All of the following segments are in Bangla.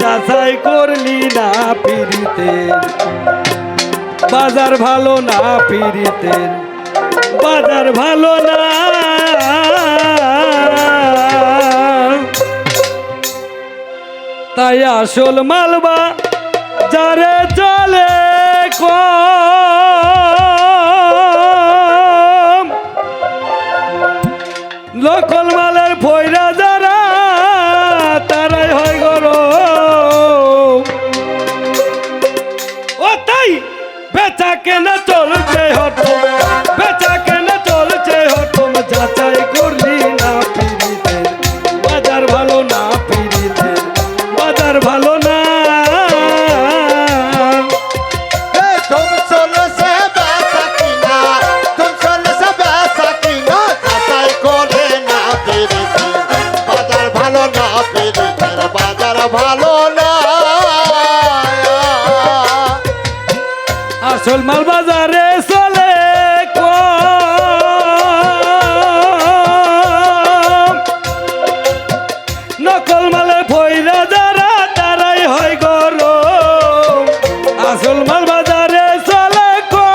যাচাই করলি না পিরিতের বাজার ভালো না পিরিতের বাজার ভালো না তাই আসল মালবা যারে চলে কম লোকল মালের ফয়রা যারা তারাই হয় গরম ও তাই বেচা কেনা চলছে হটম বেচা কেনা চলছে হটম যাচাই করলি না পিরিতের বাজার ভালো না পিরিতের বাজার ভালো না আসল মাল বাজারে চলে কম নকল মালে ফয়রা যারা তারাই হয় গরম আসল মাল বাজারে চলে কম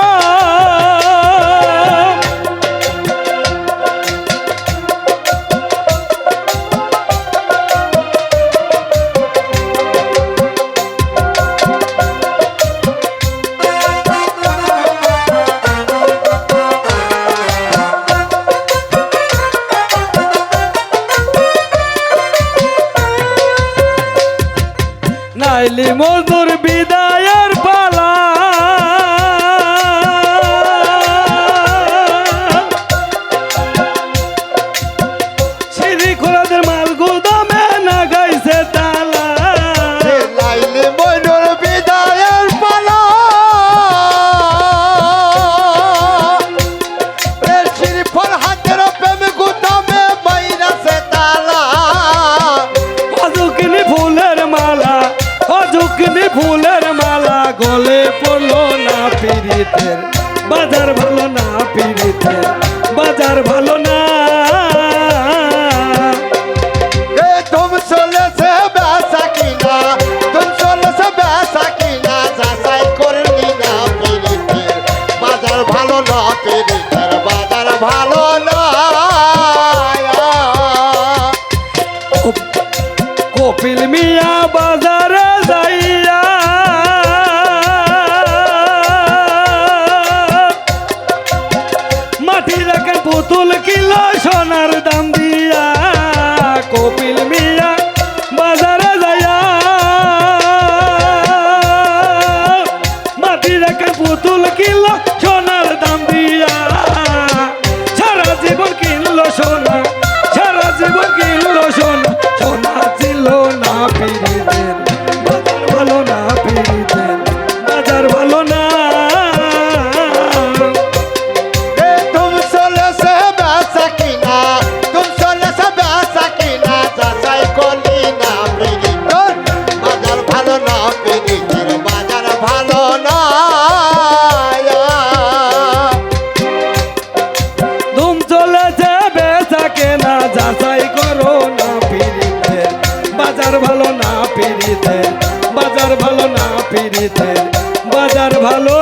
নাইলি মজদুর বিদায়ের পালা সিঁড়ি খোলাদের মাল গুদামে না গাইছে তালা নাইলি মজদুর বিদায়ের পালা সিঁড়ি ফল হাতের প্রেম গুদামে বাইরাছে তালা অজুকিনি ফুলের মালা অজুকিনি ফুলের মালা গলে পড়লো না পিরিতের বাজার ভালো না পিরিতের বাজার ভালো না तुम सोले से बैसा किना तुम सोले से बैसा किना जासाई करली ना पिरितेर बाजार भालो ना पिरितेर बाजार भालो ना কপিল মিয়া বাজারে যাইয়া মাটি রাখে পুতুল কিলো সোনার দাম দিয়া কপিল মিয়া বাজারে যাইয়া মাটি রাখে পুতুল কিলো সোনার দাম দিয়া সারা জীবন কিনলো সোনা সারা জীবন কিনলো সোনা সোনা ছিল না পিরিতের বাজার ভালো না পিরিতের বাজার ভালো না तुम सोले से बैसा किना तुम सोले से बैसा किना जासाई करली ना पिरितेर बाजार भालो ना पिरितेर बाजार भालो ना ধুম চলেছে বেচা কেনা যাচাই করো না পিরিতের বাজার ভালো না পিরিতের বাজার ভালো না পিরিতের বাজার ভালো